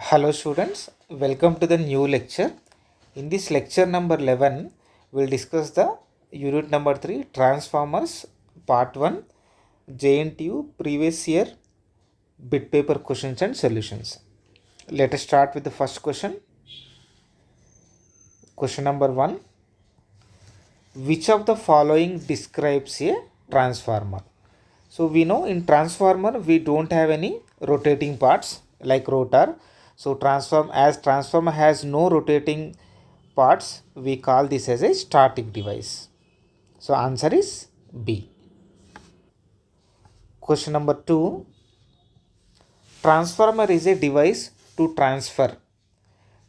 Hello students, welcome to the new lecture. In this lecture number 11, we will discuss the unit number 3 Transformers part 1 JNTU previous year bit paper questions and solutions. Let us start with the first question. Question number 1. Which of the following describes a transformer? So we know in transformer we don't have any rotating parts like rotor. So transformer has no rotating parts, we call this as a static device. So answer is B. Question number 2. Transformer is a device to transfer.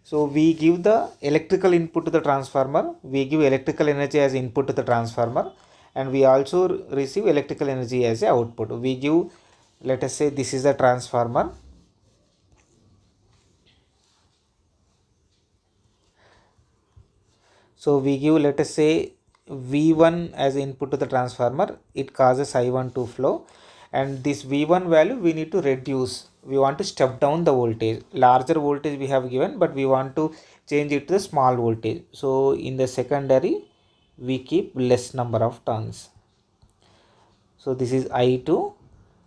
So we give the electrical input to the transformer, we give electrical energy as input to the transformer, and we also receive electrical energy as a output. We give, let us say this is a transformer. So we give, let us say V1 as input to the transformer, it causes I1 to flow, and this V1 value we need to reduce. We want to step down the voltage. Larger voltage we have given, but we want to change it to the small voltage. So in the secondary we keep less number of turns. So this is I2.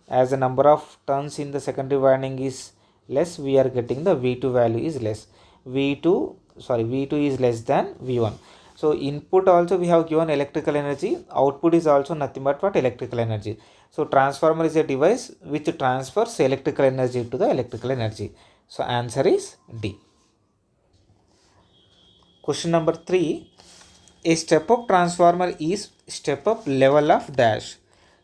As the number of turns in the secondary winding is less, we are getting the V2 value is less. V2 is less than V1. So input also we have given electrical energy, output is also nothing but what electrical energy. So transformer is a device which transfers electrical energy to the electrical energy. So answer is D. Question number 3. A step up transformer is step up level of dash.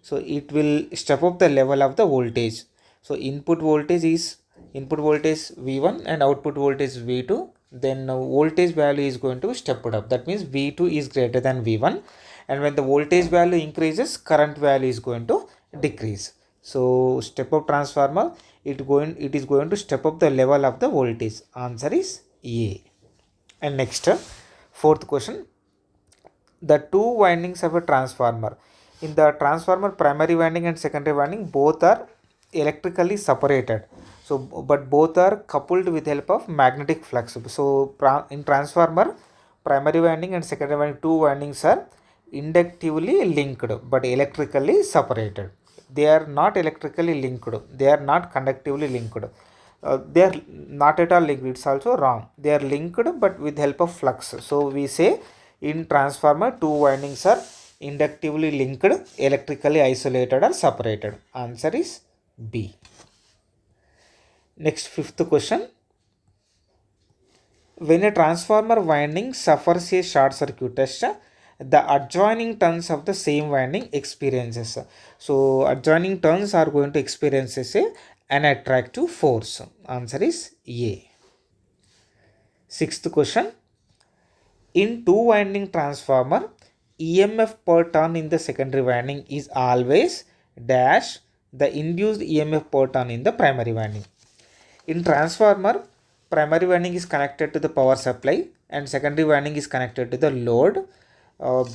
So it will step up the level of the voltage. So input voltage V1 and output voltage V2. Then voltage value is going to step it up. That means V2 is greater than V1, and when the voltage value increases, current value is going to decrease. So step up transformer, it is going to step up the level of the voltage. Answer is A. And next, fourth question. The two windings of a transformer. In the transformer, primary winding and secondary winding both are electrically separated. So, but both are coupled with help of magnetic flux. So, in transformer, primary winding and secondary winding, two windings are inductively linked but electrically separated. They are not electrically linked. They are not conductively linked. They are not at all linked. It's also wrong. They are linked but with help of flux. So we say in transformer two windings are inductively linked, electrically isolated or separated. Answer is B. Next, fifth question. When a transformer winding suffers a short circuit test, the adjoining turns of the same winding experiences. So adjoining turns are going to experience an attractive force. Answer is A. Sixth question. In two winding transformer, EMF per turn in the secondary winding is always dash the induced EMF per turn in the primary winding. In transformer, primary winding is connected to the power supply and secondary winding is connected to the load.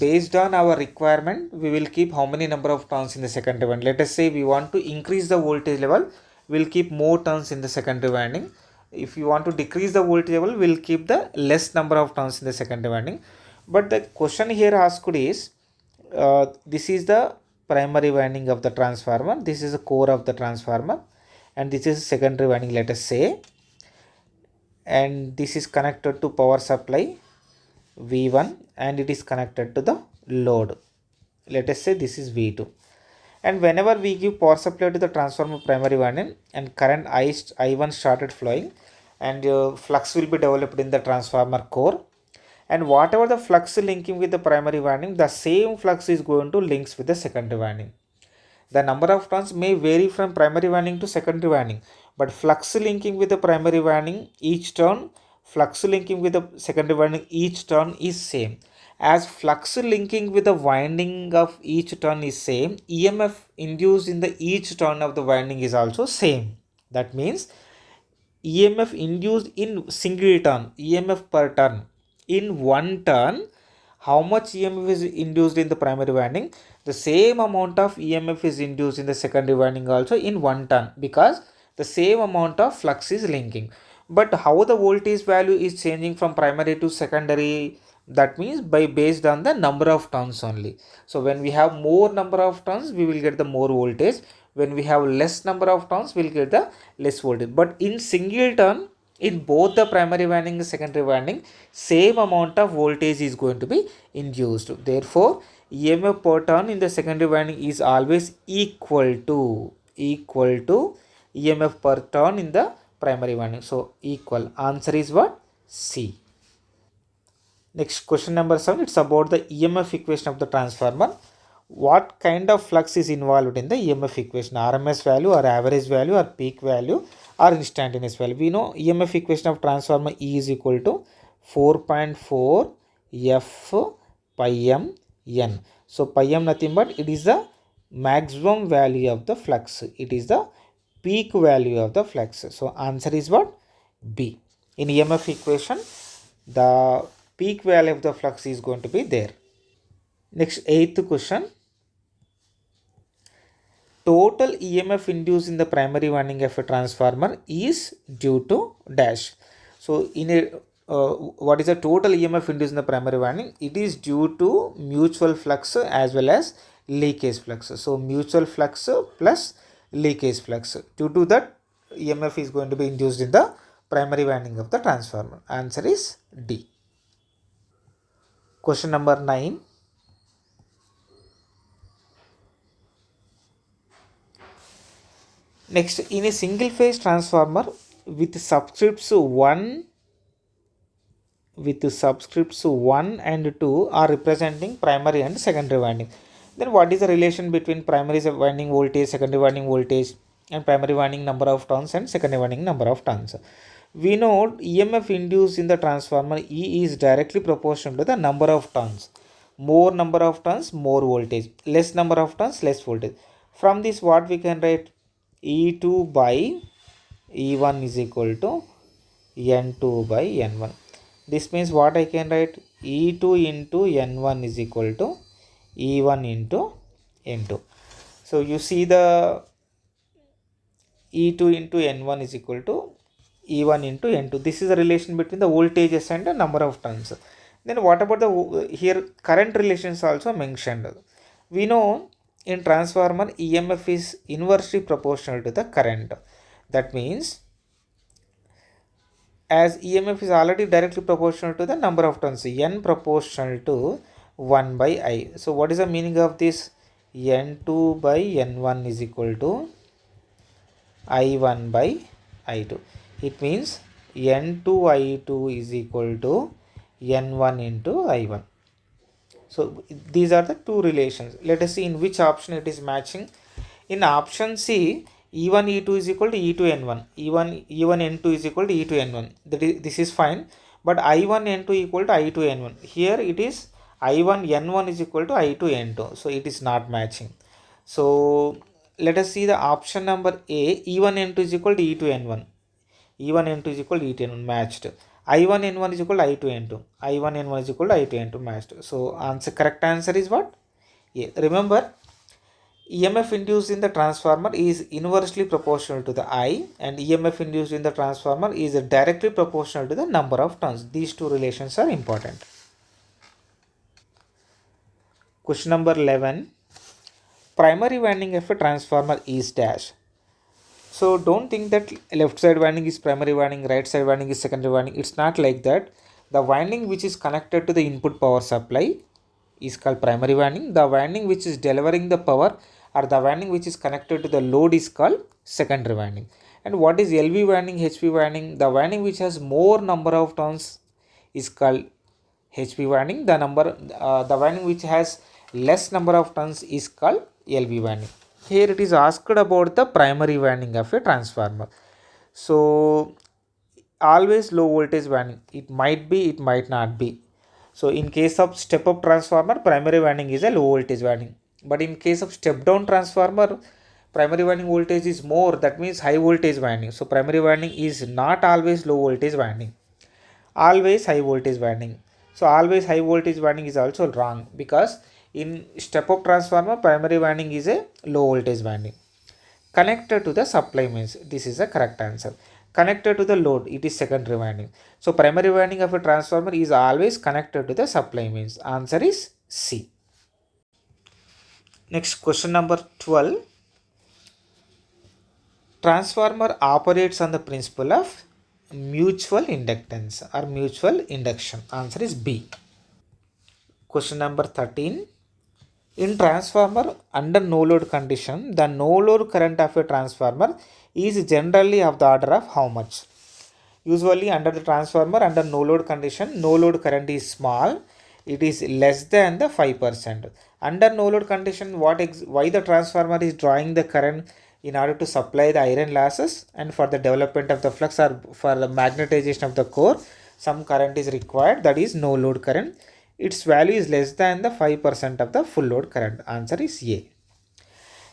Based on our requirement, we will keep how many number of turns in the secondary winding. Let us say we want to increase the voltage level, we will keep more turns in the secondary winding. If you want to decrease the voltage level, we will keep the less number of turns in the secondary winding. But the question here asked is, this is the primary winding of the transformer, this is the core of the transformer, and this is secondary winding, let us say, and this is connected to power supply V1 and it is connected to the load. Let us say this is V2. And whenever we give power supply to the transformer primary winding and current I1 started flowing, and flux will be developed in the transformer core, and whatever the flux linking with the primary winding, the same flux is going to links with the secondary winding. The number of turns may vary from primary winding to secondary winding, but flux linking with the primary winding each turn, flux linking with the secondary winding each turn is same. As flux linking with the winding of each turn is same, EMF induced in the each turn of the winding is also same. That means EMF induced in single turn, EMF per turn. In one turn, how much EMF is induced in the primary winding? The same amount of EMF is induced in the secondary winding also in one turn, because the same amount of flux is linking. But how the voltage value is changing from primary to secondary, that means by based on the number of turns only. So when we have more number of turns, we will get the more voltage. When we have less number of turns, we'll get the less voltage. But in single turn, in both the primary winding and secondary winding, same amount of voltage is going to be induced. Therefore EMF per turn in the secondary winding is always equal to EMF per turn in the primary winding. So equal. Answer is what? C. Next, question number 7. It's about the EMF equation of the transformer. What kind of flux is involved in the EMF equation? RMS value or average value or peak value or instantaneous value? We know EMF equation of transformer E is equal to 4.4 F pi m n. So pi m nothing but it is the maximum value of the flux. It is the peak value of the flux. So answer is what? B. In EMF equation, the peak value of the flux is going to be there. Next, eighth question. Total EMF induced in the primary winding of a transformer is due to dash. So in a what is the total EMF induced in the primary winding? It is due to mutual flux as well as leakage flux. So mutual flux plus leakage flux. Due to that, EMF is going to be induced in the primary winding of the transformer. Answer is D. Question number 9. Next, in a single phase transformer with subscripts 1 and 2 are representing primary and secondary winding. Then what is the relation between primary winding voltage, secondary winding voltage, and primary winding number of turns and secondary winding number of turns? We know EMF induced in the transformer E is directly proportional to the number of turns. More number of turns, more voltage. Less number of turns, less voltage. From this, what we can write? E2 by E1 is equal to N2 by N1. This means what I can write? E2 into N1 is equal to E1 into N2. So you see the E2 into N1 is equal to E1 into N2. This is the relation between the voltages and the number of turns. Then what about the here current relations also mentioned? We know in transformer EMF is inversely proportional to the current. That means as EMF is already directly proportional to the number of turns, N proportional to 1 by I. So what is the meaning of this? N2 by N1 is equal to I1 by I2. It means N2 I2 is equal to N1 into I1. So these are the two relations. Let us see in which option it is matching. In option C, E1 E2 is equal to E2 N1. E1 N2 is equal to E2 N1. This is fine. But I1 N2 equal to I2 N1. Here it is I1 N1 is equal to I2 N2. So it is not matching. So let us see the option number A. E1 N2 is equal to E2 N1. E1 N2 is equal to E2 N1 matched. I1 N1 is equal to I2 N2. I1 N1 is equal to I2 N2 matched. So correct answer is what? Yeah. Remember, EMF induced in the transformer is inversely proportional to the I, and EMF induced in the transformer is directly proportional to the number of turns. These two relations are important. Question number 11. Primary winding of a transformer is dash. So don't think that left side winding is primary winding, right side winding is secondary winding. It's not like that. The winding which is connected to the input power supply is called primary winding. The winding which is delivering the power or the winding which is connected to the load is called secondary winding. And what is LV winding, HP winding? The winding which has more number of turns is called HP winding. The winding which has less number of turns is called LV winding. Here it is asked about the primary winding of a transformer. So always low voltage winding. It might be, it might not be. So in case of step up transformer, primary winding is a low voltage winding. But in case of step down transformer, primary winding voltage is more. That means high voltage winding. So primary winding is not always low voltage winding. Always high voltage winding. So always high voltage winding is also wrong, because in step up transformer primary winding is a low voltage winding connected to the supply means. This is the correct answer. connected to the load, it is secondary winding. So primary winding of a transformer is always connected to the supply means. Answer is C. Next question number 12. Transformer operates on the principle of mutual inductance or mutual induction. Answer is B. Question number 13. In transformer under no load condition, the no load current of a transformer is generally of the order of how much? Usually under the transformer under no load condition, no load current is small. It is less than the 5%. Under no load condition, why the transformer is drawing the current in order to supply the iron losses and for the development of the flux or for the magnetization of the core, some current is required, that is no load current. Its value is less than the 5% of the full load current. Answer is A.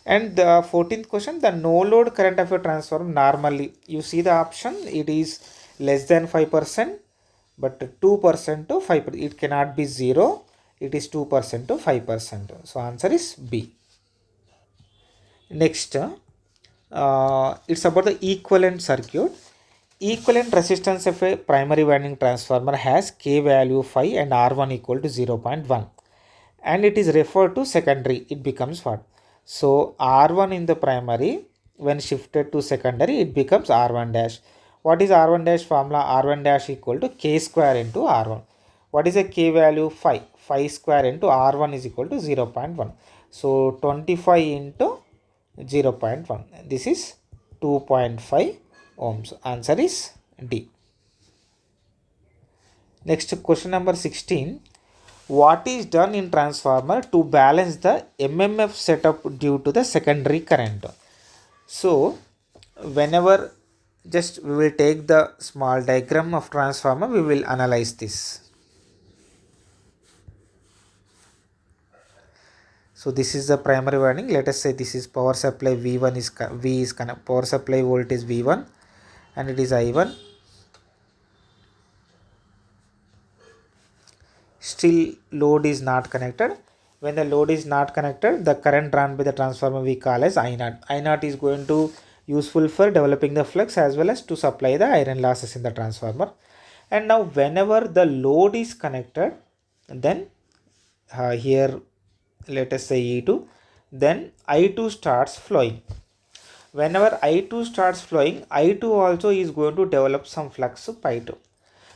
And the 14th question, the no load current of a transformer normally, you see the option, it is less than 5%, but 2% to 5%. It cannot be 0, it is 2% to 5%. So answer is B. Next, it's about the equivalent circuit. Equivalent resistance of a primary winding transformer has K value 5 and R1 equal to 0.1. And it is referred to secondary, it becomes what? So R1 in the primary, when shifted to secondary, it becomes R1 dash. What is R1 dash formula? R1 dash equal to K square into R1. What is a K value? 5. 5 square into R1 is equal to 0.1. So 25 into 0.1. This is 2.5 ohms. Answer is D. Next question number 16. What is done in transformer to balance the MMF setup due to the secondary current? So whenever just we will take the small diagram of transformer, we will analyze this. So this is the primary winding. Let us say this is power supply V1 is power supply voltage V1 and it is I1. Still load is not connected. When the load is not connected, the current drawn by the transformer we call as I0. I0 is going to useful for developing the flux as well as to supply the iron losses in the transformer. And now whenever the load is connected, then here let us say E2, then I2 starts flowing. Whenever I2 starts flowing, I2 also is going to develop some flux pi 2.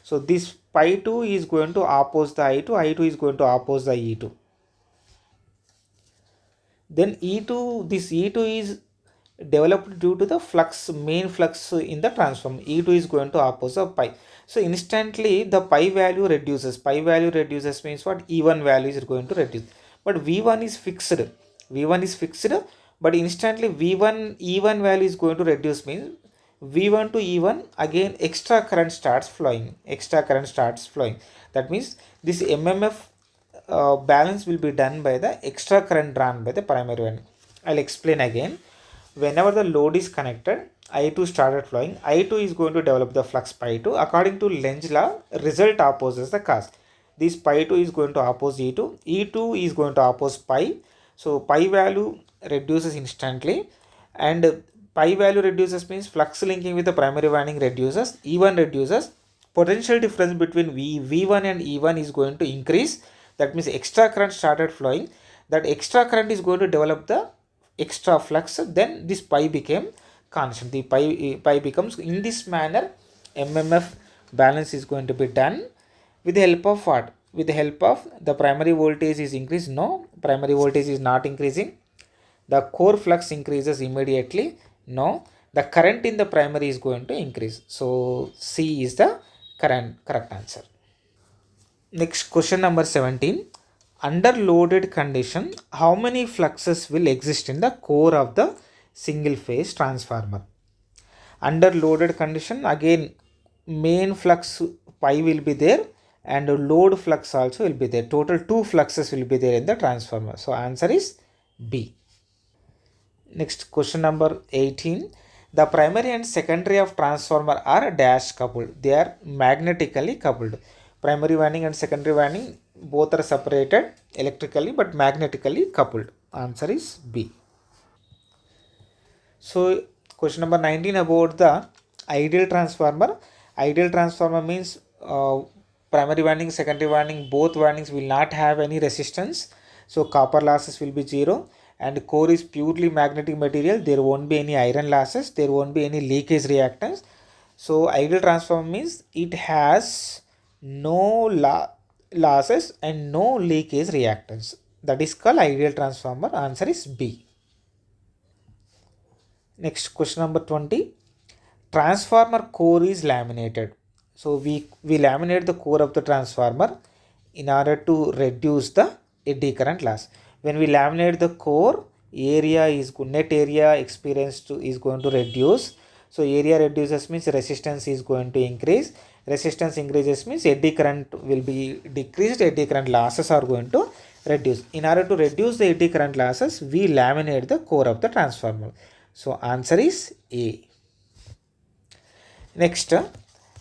So this pi 2 is going to oppose the I2, I2 is going to oppose the E2. Then E2, this E2 is developed due to the flux, main flux in the transformer. E2 is going to oppose the pi. So instantly the pi value reduces. Pi value reduces means what? E1 value is going to reduce. But V1 is fixed. V1 is fixed, but instantly V1 E1 value is going to reduce means V1 to E1 again extra current starts flowing. Extra current starts flowing. That means this MMF balance will be done by the extra current drawn by the primary one. I'll explain again. Whenever the load is connected, I2 started flowing. I2 is going to develop the flux pi 2. According to Lenz's law, result opposes the cause. This pi 2 is going to oppose E2. E2 is going to oppose pi. So pi value reduces instantly, and pi value reduces means flux linking with the primary winding reduces. E1 reduces. Potential difference between V1 and E1 is going to increase. That means extra current started flowing. That extra current is going to develop the extra flux. Then this pi became constant. The pi becomes, in this manner MMF balance is going to be done with the help of what? With the help of the primary voltage is increased. No, primary voltage is not increasing. The core flux increases immediately. No, the current in the primary is going to increase. So C is the correct answer. Next question number 17. Under loaded condition, how many fluxes will exist in the core of the single phase transformer? Under loaded condition, again main flux pi will be there and load flux also will be there. Total 2 fluxes will be there in the transformer. So answer is B. Next question number 18. The primary and secondary of transformer are dash coupled. They are magnetically coupled. Primary winding and secondary winding both are separated electrically but magnetically coupled. Answer is B. So question number 19 about the Ideal transformer. Ideal transformer means primary winding, secondary winding, both windings will not have any resistance. So copper losses will be zero, and core is purely magnetic material. There won't be any iron losses. There won't be any leakage reactance. So ideal transformer means it has no losses and no leakage reactance. That is called ideal transformer. Answer is B. Next question number 20. Transformer core is laminated. So we laminate the core of the transformer in order to reduce the eddy current loss. When we laminate the core, net area experienced is going to reduce. So area reduces means resistance is going to increase. Resistance increases means eddy current will be decreased. Eddy current losses are going to reduce. In order to reduce the eddy current losses, we laminate the core of the transformer. So answer is A. Next,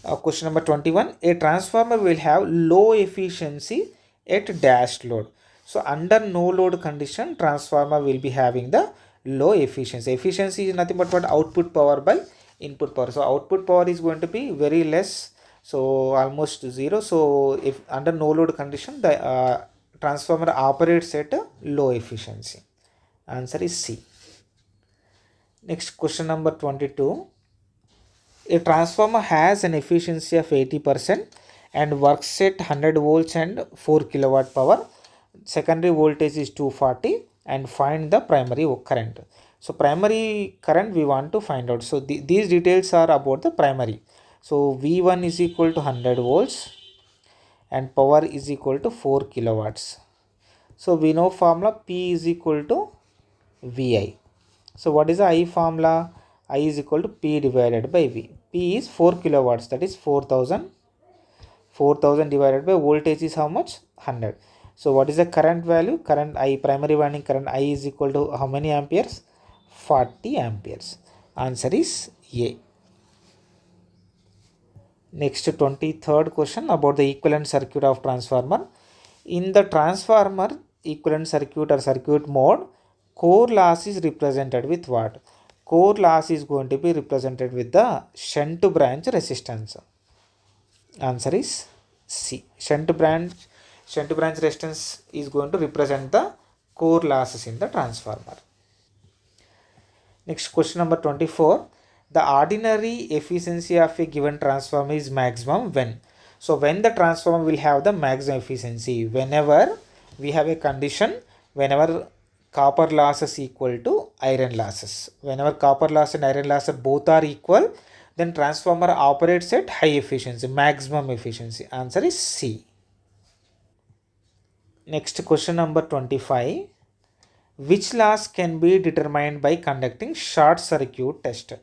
question number 21. A transformer will have low efficiency at dash load. So under no load condition, transformer will be having the low efficiency. Efficiency is nothing but what? Output power by input power. So output power is going to be very less, so almost zero. So if under no load condition, the transformer operates at a low efficiency. Answer is C. Next, question number 22. A transformer has an efficiency of 80% and works at 100 volts and 4 kilowatt power. Secondary voltage is 240, and find the primary current. So primary current we want to find out. So these details are about the primary. So V1 is equal to 100 volts and power is equal to 4 kilowatts. So we know formula P is equal to VI. So what is the I formula? I is equal to P divided by V. P is 4 kilowatts, that is 4000. 4000 divided by voltage is how much? 100. So what is the current value? Current I, primary winding current I is equal to how many amperes? 40 amperes. Answer is A. Next, 23rd question about the equivalent circuit of transformer. In the transformer equivalent circuit or circuit mode, core loss is represented with what? Core loss is going to be represented with the shunt branch resistance. Answer is C. Shunt branch resistance is going to represent the core losses in the transformer. Next, question number 24. The ordinary efficiency of a given transformer is maximum when? So when the transformer will have the maximum efficiency? Whenever we have a condition, whenever copper losses equal to iron losses. Whenever copper loss and iron loss both are equal, then transformer operates at high efficiency, maximum efficiency. Answer is C. Next, question number 25. Which loss can be determined by conducting short circuit test?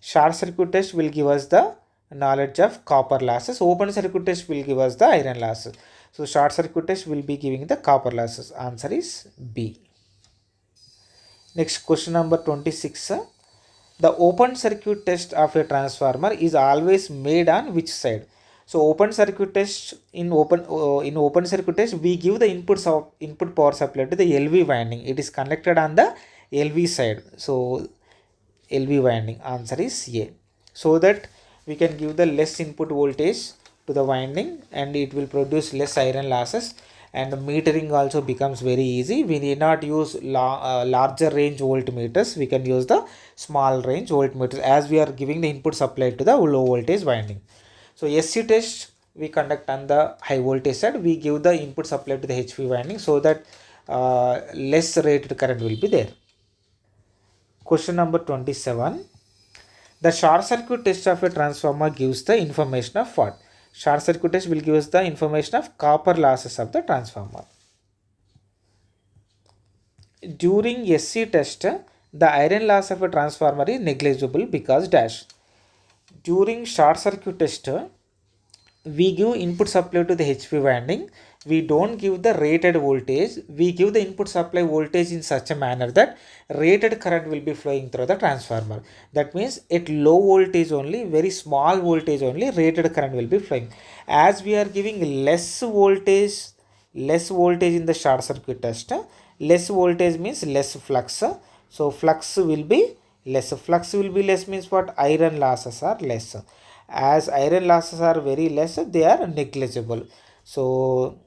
Short circuit test will give us the knowledge of copper losses. Open circuit test will give us the iron losses. So short circuit test will be giving the copper losses. Answer is B. Next, question number 26. The open circuit test of a transformer is always made on which side? So open circuit test, in open circuit test we give the input power supply to the LV winding. It is connected on the LV side. So LV winding. Answer is A. So that we can give the less input voltage to the winding and it will produce less iron losses, and the metering also becomes very easy. We need not use larger range voltmeters. We can use the small range voltmeters as we are giving the input supply to the low voltage winding. So SC test we conduct on the high voltage side. We give the input supply to the HV winding so that less rated current will be there. Question number 27. The short circuit test of a transformer gives the information of what? Short circuit test will give us the information of copper losses of the transformer. During SC test, the iron loss of a transformer is negligible because dash. During short circuit test, we give input supply to the HV winding. We don't give the rated voltage. We give the input supply voltage in such a manner that rated current will be flowing through the transformer. That means at low voltage only, very small voltage only, rated current will be flowing. As we are giving less voltage in the short circuit test, less voltage means less flux. So flux will be less. Flux will be less means what? Iron losses are less. As iron losses are very less, they are negligible. So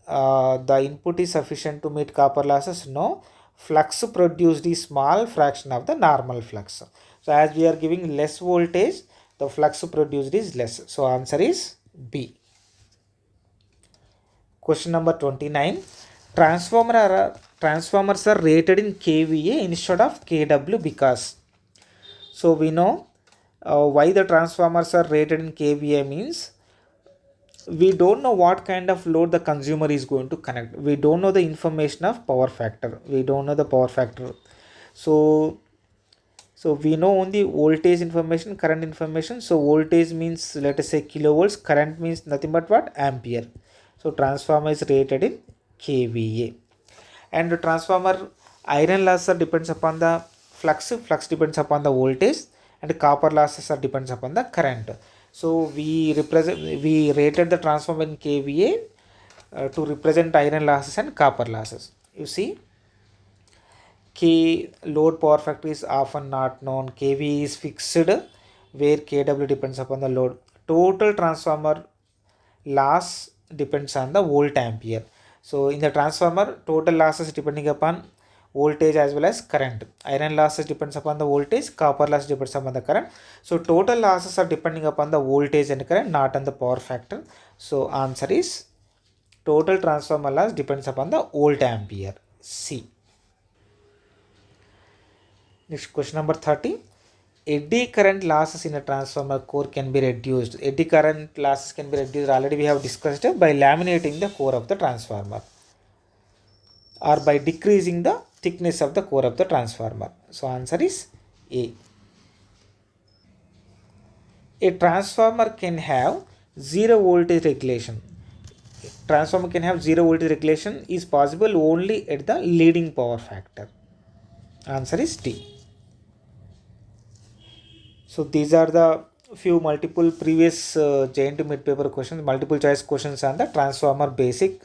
the input is sufficient to meet copper losses? No. Flux produced is small fraction of the normal flux. So as we are giving less voltage, the flux produced is less. So answer is B. Question number 29. Transformers are rated in kVA instead of kW because. So we know why the transformers are rated in kVA means we don't know what kind of load the consumer is going to connect. We don't know the information of power factor. We don't know the power factor. So we know only voltage information, current information. So voltage means, let us say, kilovolts. Current means nothing but what? Ampere. So transformer is rated in kVA. And the transformer iron loss depends upon the flux depends upon the voltage, and copper losses are depends upon the current. So we rated the transformer in kVA to represent iron losses and copper losses. You see, K load power factor is often not known. kV is fixed where kW depends upon the load. Total transformer loss depends on the volt ampere. So in the transformer, total losses depending upon voltage as well as current. Iron losses depends upon the voltage, copper loss depends upon the current. So total losses are depending upon the voltage and current, not on the power factor. So answer is total transformer loss depends upon the volt ampere. C. Next, question number 30. Eddy current losses in a transformer core can be reduced. Eddy current losses can be reduced. Already we have discussed it by laminating the core of the transformer or by decreasing the thickness of the core of the transformer. So answer is A. A transformer can have zero voltage regulation. Transformer can have zero voltage regulation is possible only at the leading power factor. Answer is D. So these are the few multiple previous JNT mid paper questions, multiple choice questions on the transformer basic.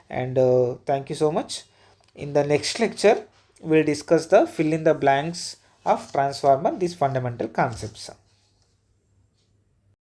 And thank you so much. In the next lecture, we'll discuss the fill in the blanks of transformer, these fundamental concepts.